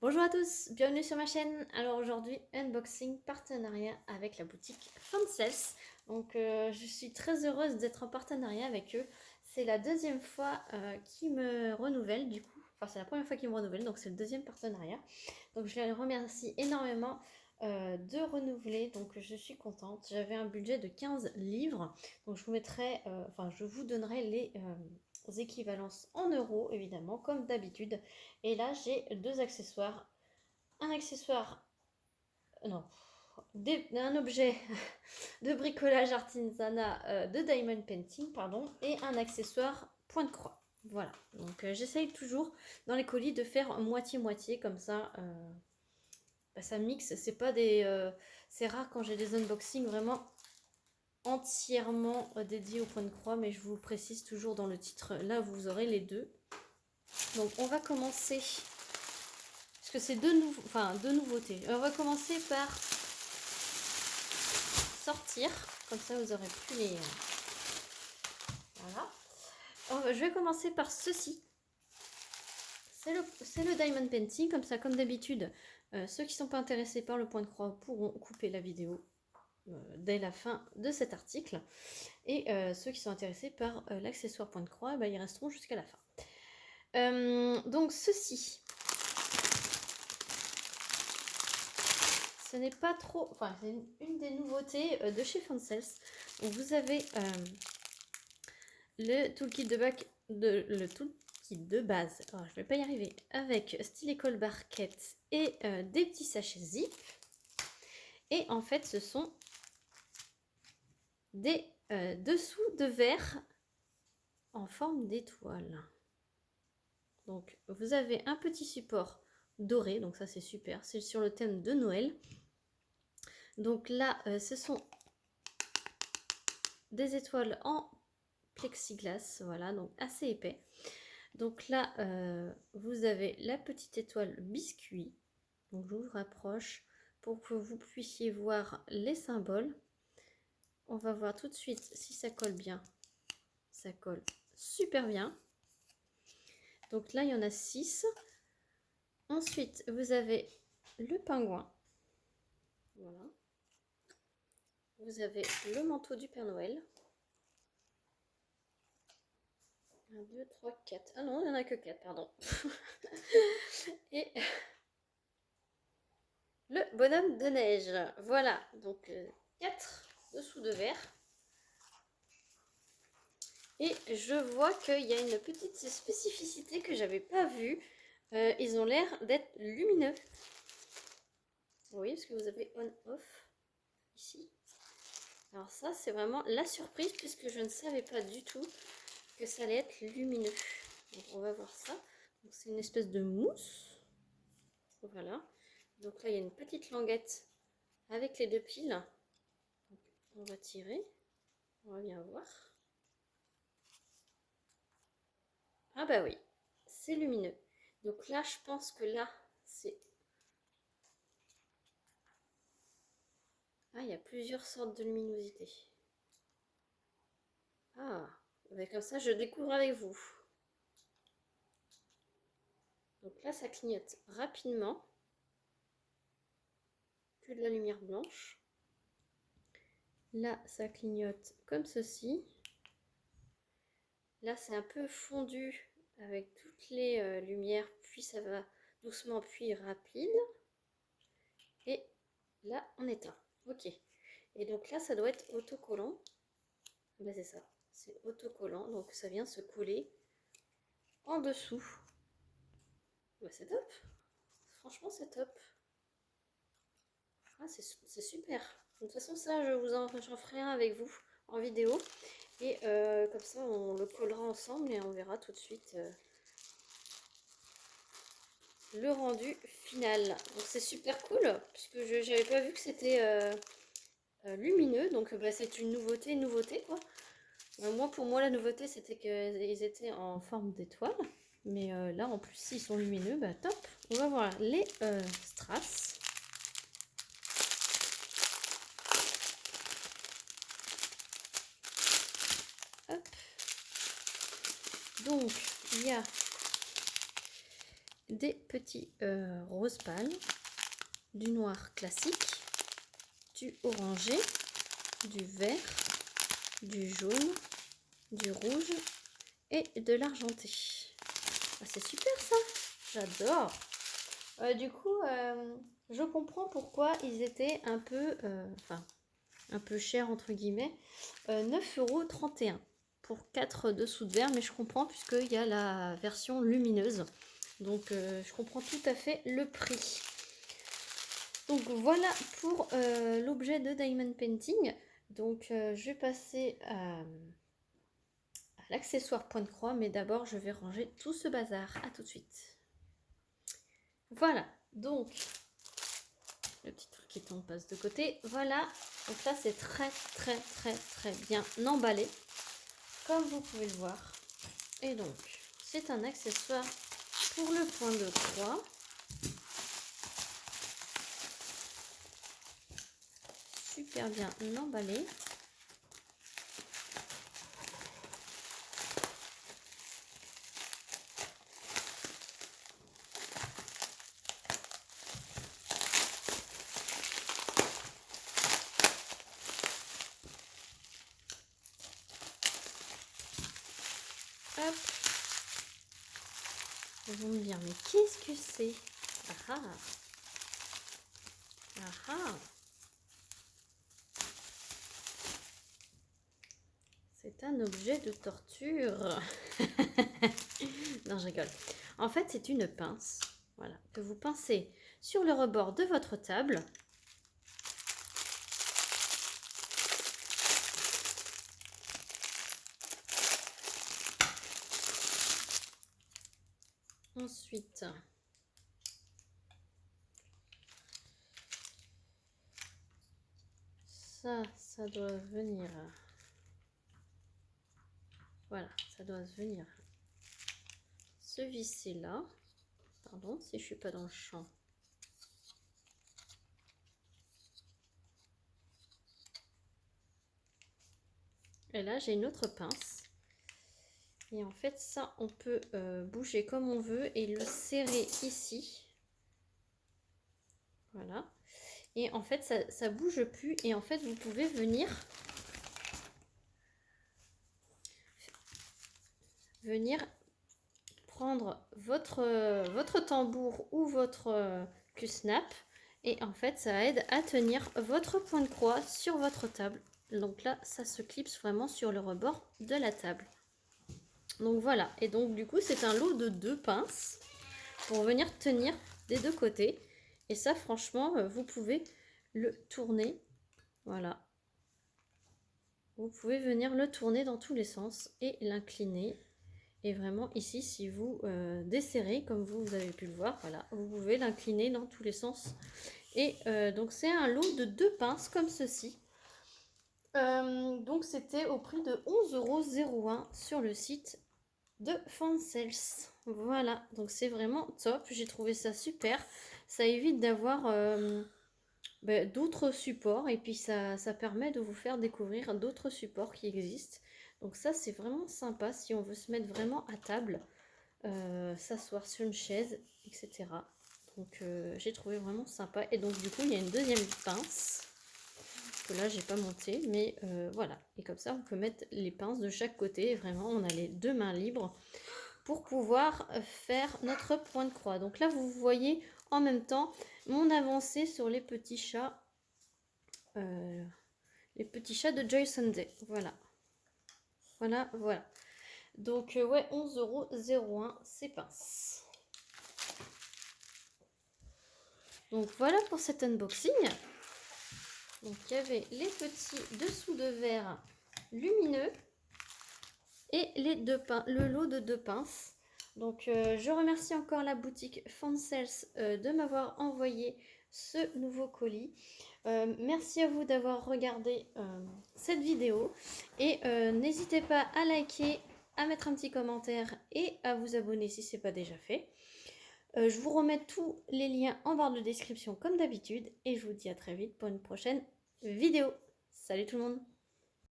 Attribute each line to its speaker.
Speaker 1: Bonjour à tous, bienvenue sur ma chaîne. Alors aujourd'hui, unboxing partenariat avec la boutique Fansels. Donc je suis très heureuse d'être en partenariat avec eux. C'est la deuxième fois qu'ils me renouvellent du coup. Enfin c'est la première fois qu'ils me renouvellent, donc c'est le deuxième partenariat. Donc je les remercie énormément de renouveler, donc je suis contente. J'avais un budget de 15 livres, donc je vous mettrai, je vous donnerai les équivalences en euros évidemment comme d'habitude. Et là j'ai deux accessoires, un accessoire, non, un objet de bricolage artisanat de diamond painting, pardon, et un accessoire point de croix. Voilà, donc j'essaye toujours dans les colis de faire moitié-moitié, comme ça ça mixe. C'est pas des, c'est rare quand j'ai des unboxings vraiment entièrement dédiés au point de croix, mais je vous précise toujours dans le titre, là vous aurez les deux. Donc on va commencer, parce que c'est deux nouveautés. On va commencer par sortir, comme ça vous aurez plus les... Voilà. Je vais commencer par ceci. C'est le diamond painting, comme ça, comme d'habitude. Ceux qui ne sont pas intéressés par le point de croix pourront couper la vidéo dès la fin de cet article. Et ceux qui sont intéressés par l'accessoire point de croix, bah, ils resteront jusqu'à la fin. Donc ceci, ce n'est pas trop... Enfin, c'est une des nouveautés de chez Fansels. Donc vous avez le toolkit de base. Alors, je vais pas y arriver. Avec stylet colle barquette et des petits sachets zip. Et en fait, ce sont des dessous de verre en forme d'étoile. Donc, vous avez un petit support doré. Donc ça, c'est super. C'est sur le thème de Noël. Donc là, ce sont des étoiles en plexiglas. Voilà, donc assez épais. Donc là, vous avez la petite étoile biscuit. Donc je vous rapproche pour que vous puissiez voir les symboles. On va voir tout de suite si ça colle bien. Ça colle super bien. Donc là, il y en a 6. Ensuite, vous avez le pingouin. Voilà. Vous avez le manteau du Père Noël. 1, 2, 3, 4. Ah non, il n'y en a que 4, pardon. Et le bonhomme de neige. Voilà, donc 4 dessous de verre. Et je vois qu'il y a une petite spécificité que j'avais pas vue. Ils ont l'air d'être lumineux. Oui, parce que vous avez on-off ici. Alors ça, c'est vraiment la surprise puisque je ne savais pas du tout que ça allait être lumineux. Donc on va voir ça. C'est une espèce de mousse. Voilà. Donc là, il y a une petite languette avec les deux piles. Donc, on va tirer. On va bien voir. Ah bah oui, c'est lumineux. Donc là, je pense que là, c'est... Ah, il y a plusieurs sortes de luminosité. Ah, mais comme ça, je découvre avec vous. Donc là, ça clignote rapidement. Que de la lumière blanche. Là, ça clignote comme ceci. Là, c'est un peu fondu avec toutes les lumières, puis ça va doucement, puis rapide. Et là, on éteint. Ok. Et donc là, ça doit être autocollant. Ben, c'est ça, c'est autocollant, donc ça vient se coller en dessous. Ben, c'est top. Franchement, c'est top. Ah, c'est super. De toute façon, ça, j'en ferai un avec vous en vidéo. Et comme ça, on le collera ensemble et on verra tout de suite le rendu final. Donc c'est super cool, puisque je n'avais pas vu que c'était lumineux. Donc bah, c'est une nouveauté quoi. Pour moi, la nouveauté, c'était qu'ils étaient en forme d'étoile. Mais là, en plus, s'ils sont lumineux, bah top. On va voir les strass. Hop. Donc, il y a des petits roses pâles, du noir classique, du orangé, du vert, du jaune, du rouge et de l'argenté. Ah, c'est super ça, j'adore. Du coup, je comprends pourquoi ils étaient un peu, un peu chers entre guillemets, 9,31 € pour 4 dessous de verre, mais je comprends puisqu'il y a la version lumineuse. Donc je comprends tout à fait le prix. Donc voilà pour l'objet de Diamond Painting. Donc je vais passer à l'accessoire point de croix, mais d'abord je vais ranger tout ce bazar. À tout de suite. Voilà, donc le petit truc qui tombe passe de côté. Voilà, donc là c'est très bien emballé, comme vous pouvez le voir. Et donc c'est un accessoire pour le point de croix. Super bien emballé. Hop. Ils vont me dire, mais qu'est-ce que c'est? Ah ah. Ah ah. C'est un objet de torture. Non, je rigole. En fait, c'est une pince. Voilà, que vous pincez sur le rebord de votre table. Ensuite, ça doit venir. Voilà, ça doit venir se visser là. Pardon si je suis pas dans le champ. Et là, j'ai une autre pince. Et en fait, ça, on peut bouger comme on veut et le serrer ici. Voilà. Et en fait, ça bouge plus. Et en fait, vous pouvez venir prendre votre tambour ou votre Q-snap. Et en fait, ça aide à tenir votre point de croix sur votre table. Donc là, ça se clipse vraiment sur le rebord de la table. Donc voilà, et donc du coup c'est un lot de 2 pinces pour venir tenir des deux côtés. Et ça franchement, vous pouvez le tourner, voilà. Vous pouvez venir le tourner dans tous les sens et l'incliner. Et vraiment ici, si vous desserrez, comme vous avez pu le voir, voilà, vous pouvez l'incliner dans tous les sens. Et donc c'est un lot de 2 pinces comme ceci. Donc c'était au prix de 11,01 € sur le site de Fansels. Voilà, donc c'est vraiment top, j'ai trouvé ça super. Ça évite d'avoir d'autres supports et puis ça permet de vous faire découvrir d'autres supports qui existent. Donc ça c'est vraiment sympa si on veut se mettre vraiment à table, s'asseoir sur une chaise, etc. Donc j'ai trouvé vraiment sympa. Et donc du coup il y a une deuxième pince que là j'ai pas monté, mais voilà. Et comme ça on peut mettre les pinces de chaque côté. Et vraiment on a les deux mains libres pour pouvoir faire notre point de croix. Donc là vous voyez en même temps mon avancée sur les petits chats de Joy Sunday. Voilà, voilà. Donc ouais, 11,01 € ces pinces. Donc voilà pour cet unboxing. Donc il y avait les petits dessous de verre lumineux et le lot de 2 pinces. Donc je remercie encore la boutique Fansels de m'avoir envoyé ce nouveau colis. Merci à vous d'avoir regardé cette vidéo et n'hésitez pas à liker, à mettre un petit commentaire et à vous abonner si ce n'est pas déjà fait. Je vous remets tous les liens en barre de description comme d'habitude et je vous dis à très vite pour une prochaine vidéo. Salut tout le monde!